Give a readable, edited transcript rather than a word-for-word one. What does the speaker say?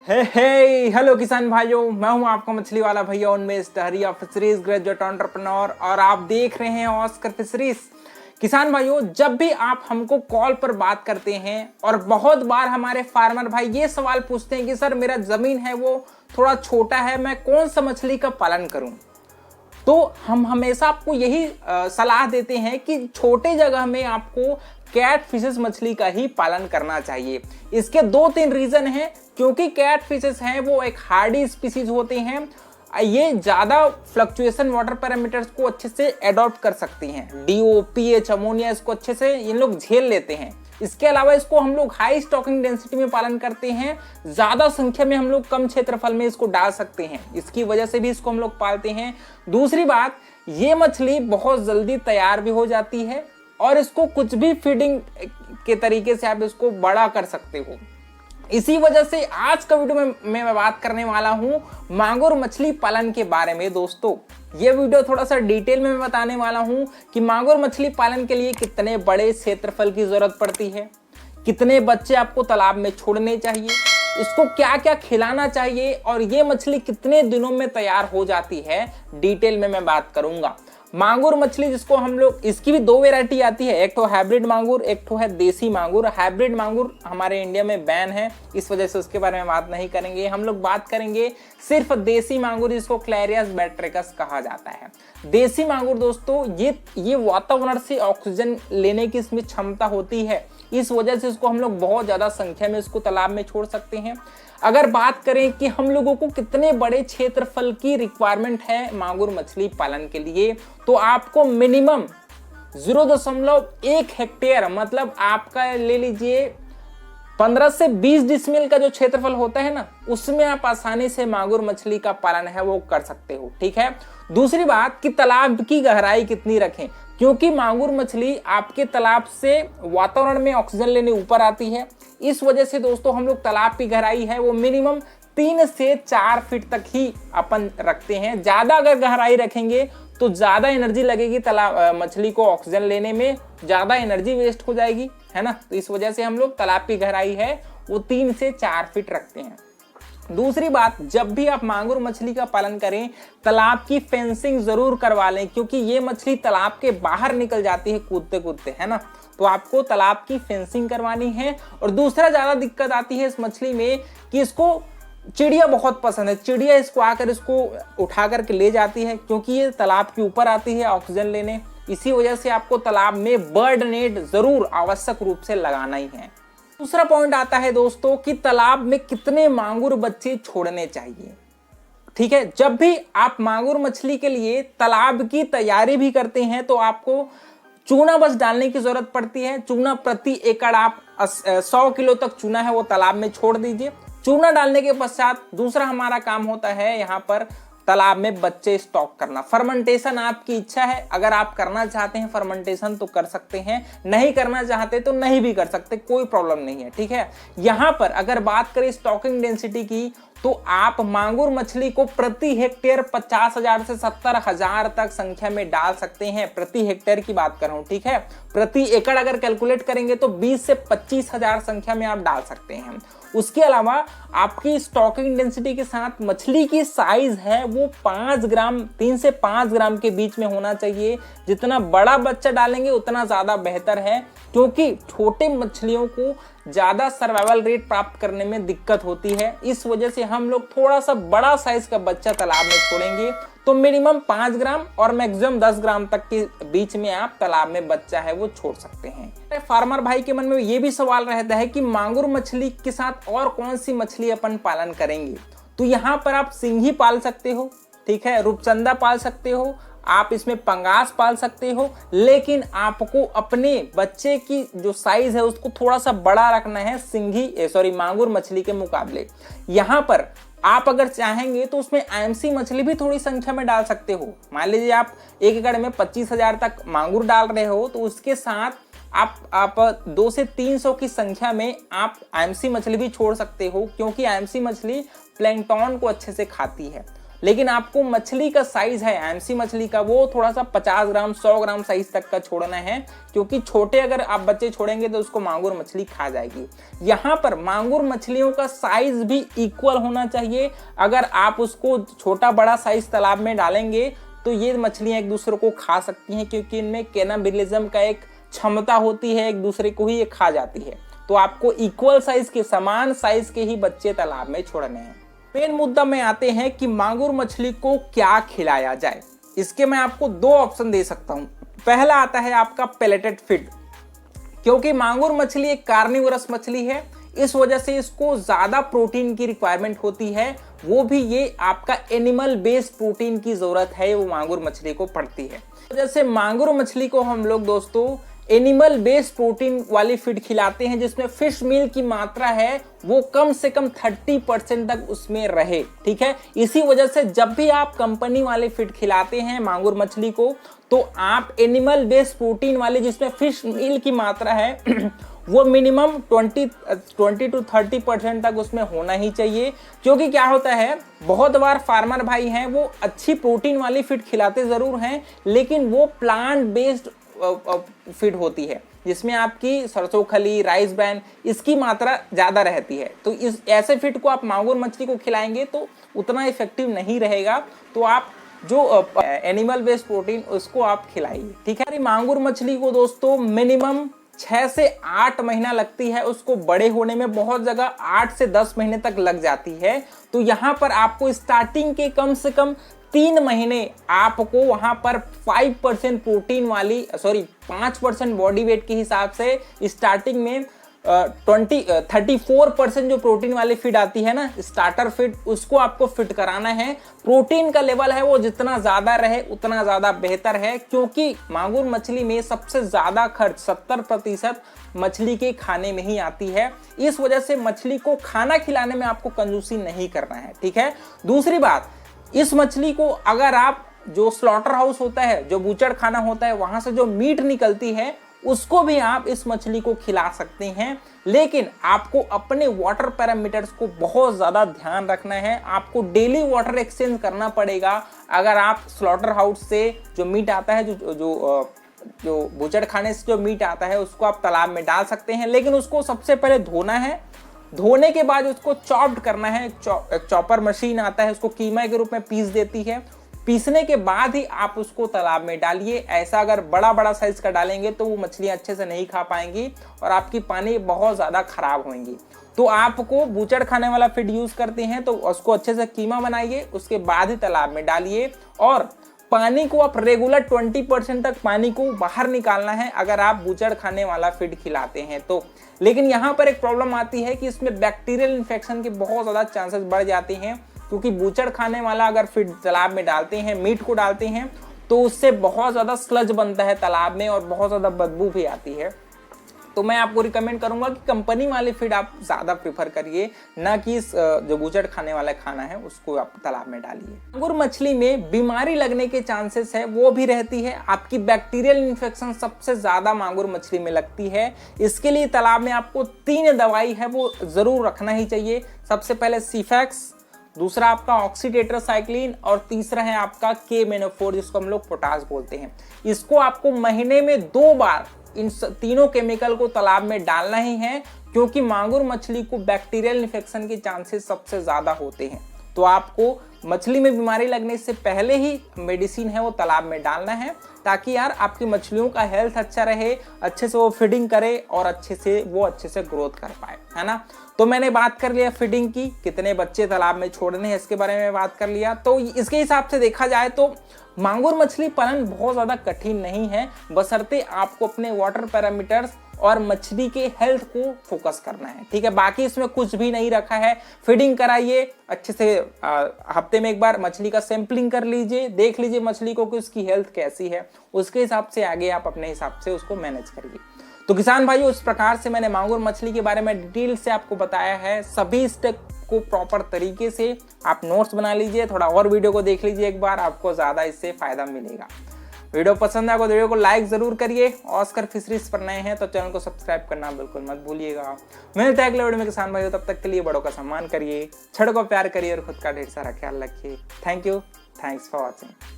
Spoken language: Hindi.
हेलो किसान भाइयों, मैं हूं आपका मछली वाला भैया उनमें टहरिया फिशरीज ग्रेजुएट एंटरप्रेन्योर और आप देख रहे हैं ऑस्कर फिशरीज। किसान भाइयों, जब भी आप हमको कॉल पर बात करते हैं और बहुत बार हमारे फार्मर भाई ये सवाल पूछते हैं कि सर मेरा जमीन है वो थोड़ा छोटा है, मैं कौन सा मछली का पालन करूं, तो हम हमेशा आपको यही सलाह देते हैं कि छोटे जगह में आपको कैट फिशेस मछली का ही पालन करना चाहिए। इसके 2-3 रीजन हैं। क्योंकि कैट फिशेस हैं वो एक हार्डी स्पीसीज होते हैं, ये ज्यादा फ्लक्चुएशन वाटर पैरामीटर्स को अच्छे से एडॉप्ट कर सकती हैं। डीओ, पीएच, अमोनिया इसको अच्छे से इन लोग झेल लेते हैं। इसके अलावा इसको हम लोग हाई स्टॉकिंग डेंसिटी में पालन करते हैं, ज्यादा संख्या में हम लोग कम क्षेत्रफल में इसको डाल सकते हैं, इसकी वजह से भी इसको हम लोग पालते हैं। दूसरी बात, ये मछली बहुत जल्दी तैयार भी हो जाती है और इसको कुछ भी फीडिंग के तरीके से आप इसको बड़ा कर सकते हो। इसी वजह से आज का वीडियो में मैं बात करने वाला हूं मांगुर मछली पालन के बारे में। दोस्तों, ये वीडियो थोड़ा सा डिटेल में मैं बताने वाला हूं कि मांगुर मछली पालन के लिए कितने बड़े क्षेत्रफल की जरूरत पड़ती है, कितने बच्चे आपको तालाब में छोड़ने चाहिए, इसको क्या क्या खिलाना चाहिए और ये मछली कितने दिनों में तैयार हो जाती है, डिटेल में मैं बात करूंगा। मांगुर मछली जिसको हम लोग, इसकी भी 2 वैरायटी आती है, एक तो हाइब्रिड मांगुर, एक तो है देसी मांगुर। हाइब्रिड मांगुर हमारे इंडिया में बैन है, इस वजह से उसके बारे में बात नहीं करेंगे। हम लोग बात करेंगे सिर्फ देसी मांगुर जिसको क्लैरियस बैट्रिकस कहा जाता है। देसी मांगुर दोस्तों, ये वातावरण से ऑक्सीजन लेने की इसमें क्षमता होती है, इस वजह से इसको हम लोग बहुत ज्यादा संख्या में इसको तालाब में छोड़ सकते हैं। अगर बात करें कि हम लोगों को कितने बड़े क्षेत्रफल की रिक्वायरमेंट है मांगुर मछली पालन के लिए, तो आपको मिनिमम 0.1 हेक्टेयर, मतलब आपका ले लीजिए 15 से 20 डिसमिल का जो क्षेत्रफल होता है ना, उसमें आप आसानी से मांगुर मछली का पालन है वो कर सकते हो। ठीक है। दूसरी बात कि तालाब की गहराई कितनी रखें, क्योंकि मांगुर मछली आपके तालाब से वातावरण में ऑक्सीजन लेने ऊपर आती है, इस वजह से दोस्तों हम लोग तालाब की गहराई है वो मिनिमम 3 से 4 फीट तक ही अपन रखते हैं। ज्यादा अगर गहराई रखेंगे तो ज्यादा एनर्जी लगेगी तालाब मछली को ऑक्सीजन लेने में, ज्यादा एनर्जी वेस्ट हो जाएगी, है ना। तो इस वजह से हम लोग तालाब की गहराई है वो 3 से 4 फीट रखते हैं। दूसरी बात, जब भी आप मांगुर मछली का पालन करें तालाब की फेंसिंग जरूर करवा लें, क्योंकि ये मछली तालाब के बाहर निकल जाती है कूदते कूदते, है ना। तो आपको तालाब की फेंसिंग करवानी है। और दूसरा ज्यादा दिक्कत आती है इस मछली में कि इसको चिड़िया बहुत पसंद है। चिड़िया इसको आकर इसको उठा करके ले जाती है, क्योंकि ये तालाब के ऊपर आती है ऑक्सीजन लेने। इसी वजह से आपको तालाब में बर्ड नेट जरूर आवश्यक रूप से लगाना ही है। दूसरा पॉइंट आता है दोस्तों कि तालाब में कितने मांगुर बच्चे छोड़ने चाहिए। ठीक है, जब भी आप मांगुर मछली के लिए तालाब की तैयारी भी करते हैं तो आपको चूना बस डालने की जरूरत पड़ती है। चूना प्रति एकड़ आप 100 किलो तक चूना है वो तालाब में छोड़ दीजिए। चूना डालने के पश्चात दूसरा हमारा काम होता है यहाँ पर तालाब में बच्चे स्टॉक करना। फर्मेंटेशन आपकी इच्छा है, अगर आप करना चाहते हैं फर्मेंटेशन तो कर सकते हैं, नहीं करना चाहते तो नहीं भी कर सकते, कोई प्रॉब्लम नहीं है। ठीक है। यहाँ पर अगर बात करें स्टॉकिंग डेंसिटी की, तो आप मांगुर मछली को प्रति हेक्टेयर 50,000 से 70,000 तक संख्या में डाल सकते हैं। प्रति हेक्टेयर की बात कर रहा हूं, ठीक है। प्रति एकड़ अगर कैलकुलेट करेंगे तो 20 से 25,000 संख्या में आप डाल सकते हैं। उसके अलावा आपकी स्टॉकिंग डेंसिटी के साथ मछली की साइज है वो 5 ग्राम, 3 से 5 ग्राम के बीच में होना चाहिए। जितना बड़ा बच्चा डालेंगे उतना ज्यादा बेहतर है, क्योंकि छोटे मछलियों को ज्यादा सर्वाइवल रेट प्राप्त करने में दिक्कत होती है। इस वजह से हम लोग थोड़ा सा बड़ा साइज का बच्चा तालाब में छोड़ेंगे तो मिनिमम 5 ग्राम और मैक्सिमम 10 ग्राम तक के बीच में आप तालाब में बच्चा है वो छोड़ सकते हैं। फार्मर भाई के मन में ये भी सवाल रहता है कि मांगुर मछली के साथ और कौन सी मछली अपन पालन करेंगे, तो यहाँ पर आप सिंघी पाल सकते हो, ठीक है, रूपचंदा पाल सकते हो, आप इसमें पंगास पाल सकते हो, लेकिन आपको अपने बच्चे की जो साइज है उसको थोड़ा सा बड़ा रखना है मांगुर मछली के मुकाबले। यहाँ पर आप अगर चाहेंगे तो उसमें आईएमसी मछली भी थोड़ी संख्या में डाल सकते हो। मान लीजिए आप 1 एकड़ में 25,000 तक मांगुर डाल रहे हो, तो उसके साथ आप 200 से 300 की संख्या में आप आईएमसी मछली भी छोड़ सकते हो, क्योंकि आईएमसी मछली प्लैंकटन को अच्छे से खाती है। लेकिन आपको मछली का साइज है एमसी मछली का वो थोड़ा सा 50 ग्राम 100 ग्राम साइज तक का छोड़ना है, क्योंकि छोटे अगर आप बच्चे छोड़ेंगे तो उसको मांगुर मछली खा जाएगी। यहाँ पर मांगुर मछलियों का साइज भी इक्वल होना चाहिए। अगर आप उसको छोटा बड़ा साइज तालाब में डालेंगे तो ये मछलियां एक दूसरे को खा सकती हैं, क्योंकि इनमें कैनाबिलिज्म का एक क्षमता होती है, एक दूसरे को ही ये खा जाती है। तो आपको इक्वल साइज के, समान साइज के ही बच्चे तालाब में छोड़ने हैं। मेन मुद्दा में आते हैं कि मांगुर मछली को क्या खिलाया जाए। इसके मैं आपको दो ऑप्शन दे सकता हूं। पहला आता है आपका पेलेटेड फीड, क्योंकि मांगुर मछली एक कार्निवोरस मछली है, इस वजह से इसको ज्यादा प्रोटीन की रिक्वायरमेंट होती है, वो भी ये आपका एनिमल बेस्ड प्रोटीन की जरूरत है, वो मांगुर मछली को पड़ती है। जैसे मांगुर मछली को हम लोग दोस्तों एनिमल बेस्ड प्रोटीन वाली फीड खिलाते हैं, जिसमें फिश मील की मात्रा है वो कम से कम 30% तक उसमें रहे। ठीक है, इसी वजह से जब भी आप कंपनी वाले फीड खिलाते हैं मांगुर मछली को, तो आप एनिमल बेस्ड प्रोटीन वाली जिसमें फिश मील की मात्रा है वो मिनिमम 20 to 30% तक उसमें होना ही चाहिए। क्योंकि क्या होता है, बहुत बार फार्मर भाई हैं वो अच्छी प्रोटीन वाली फीड खिलाते जरूर हैं, लेकिन वो प्लांट बेस्ड फीड होती है, जिसमें आपकी सरसों खली, राइस ब्रैन, इसकी मात्रा ज्यादा रहती है। तो इस ऐसे फीड को आप मांगुर मछली को खिलाएंगे तो उतना इफेक्टिव नहीं रहेगा। तो आप जो एनिमल बेस्ड प्रोटीन उसको आप खिलाइए। ठीक है, मांगुर मछली को दोस्तों मिनिमम 6 से 8 महीना लगती है उसको बड़े होने में, बहुत जगह 8 से 10 महीने तक लग जाती है। तो यहाँ पर आपको स्टार्टिंग के कम से कम 3 महीने आपको वहां पर 5% प्रोटीन वाली 5% बॉडी वेट के हिसाब से स्टार्टिंग में 34% जो प्रोटीन वाली फीड आती है ना, स्टार्टर फीड, उसको आपको फिट कराना है। प्रोटीन का लेवल है वो जितना ज्यादा रहे उतना ज्यादा बेहतर है, क्योंकि मांगुर मछली में सबसे ज्यादा खर्च 70% मछली के खाने में ही आती है। इस वजह से मछली को खाना खिलाने में आपको कंजूसी नहीं करना है। ठीक है, दूसरी बात, इस मछली को अगर आप जो स्लॉटर हाउस होता है, जो बूचड़ खाना होता है, वहां से जो मीट निकलती है उसको भी आप इस मछली को खिला सकते हैं, लेकिन आपको अपने वाटर पैरामीटर्स को बहुत ज्यादा ध्यान रखना है। आपको डेली वाटर एक्सचेंज करना पड़ेगा। अगर आप स्लॉटर हाउस से जो मीट आता है, जो बूचड़ खाने से जो मीट आता है, उसको आप तालाब में डाल सकते हैं, लेकिन उसको सबसे पहले धोना है। धोने के बाद उसको चॉप्ड करना है। एक चॉपर मशीन आता है, उसको कीमा के रूप में पीस देती है। पीसने के बाद ही आप उसको तालाब में डालिए। ऐसा अगर बड़ा बड़ा साइज का डालेंगे तो वो मछलियां अच्छे से नहीं खा पाएंगी और आपकी पानी बहुत ज्यादा खराब होंगी। तो आपको बूचड़ खाने वाला फीड यूज करते हैं तो उसको अच्छे से कीमा बनाइए, उसके बाद ही तालाब में डालिए। और पानी को आप रेगुलर 20% तक पानी को बाहर निकालना है अगर आप बूचड़ खाने वाला फीड खिलाते हैं तो। लेकिन यहाँ पर एक प्रॉब्लम आती है कि इसमें बैक्टीरियल इन्फेक्शन के बहुत ज्यादा चांसेस बढ़ जाते हैं, क्योंकि बूचड़ खाने वाला अगर फीड तालाब में डालते हैं, मीट को डालते हैं, तो उससे बहुत ज्यादा स्लज बनता है तालाब में और बहुत ज्यादा बदबू भी आती है। तो मैं आपको रिकमेंड करूंगा कि कंपनी वाले फीड आप ज्यादा प्रेफर करिए, ना कि जो बूचड़ खाने वाला खाना है उसको आप तालाब में डालिए। मांगुर मछली में बीमारी लगने के चांसेस है वो भी रहती है। आपकी बैक्टीरियल इन्फेक्शन सबसे ज्यादा मांगुर मछली में लगती है। इसके लिए तालाब में आपको 3 दवाई है वो जरूर रखना ही चाहिए। सबसे पहले सीफैक्स, दूसरा आपका ऑक्सीटेट्रासाइक्लिन और तीसरा है आपका K-मेनोफोर, जिसको हम लोग पोटाश बोलते हैं। इसको आपको महीने में 2 बार इन तीनों केमिकल को तालाब में डालना ही है, क्योंकि मांगुर मछली को बैक्टीरियल इन्फेक्शन के चांसेस सबसे ज्यादा होते हैं। तो आपको मछली में बीमारी लगने से पहले ही मेडिसिन है वो तालाब में डालना है, ताकि यार आपकी मछलियों का हेल्थ अच्छा रहे, अच्छे से वो फीडिंग करे और अच्छे से ग्रोथ कर पाए, है ना। तो मैंने बात कर लिया फीडिंग की, कितने बच्चे तालाब में छोड़ने हैं इसके बारे में बात कर लिया। तो इसके हिसाब से देखा जाए तो मांगुर मछली पालन बहुत ज्यादा कठिन नहीं है, बशर्ते आपको अपने वाटर पैरामीटर्स और मछली के हेल्थ को फोकस करना है। ठीक है, बाकी इसमें कुछ भी नहीं रखा है। फीडिंग कराइए अच्छे से, हफ्ते में एक बार मछली का सैंपलिंग कर लीजिए, देख लीजिए मछली को कि उसकी हेल्थ कैसी है, उसके हिसाब से आगे आप अपने हिसाब से उसको मैनेज करिए। तो किसान भाइयों, इस प्रकार से मैंने मांगुर मछली के बारे में डिटेल से आपको बताया है। सभी स्टेप को प्रॉपर तरीके से आप नोट्स बना लीजिए, थोड़ा और वीडियो को देख लीजिए एक बार, आपको ज्यादा इससे फायदा मिलेगा। वीडियो पसंद आएगा तो वीडियो को लाइक जरूर करिए। ऑस्कर फिशरीज पर नए हैं तो चैनल को सब्सक्राइब करना बिल्कुल मत भूलिएगा। मिलते हैं अगले वीडियो में किसान भाइयों, तब तक के लिए बड़ों का सम्मान करिए, छड़ को प्यार करिए और खुद का ढेर सारा ख्याल रखिए। Thank you, thanks for watching.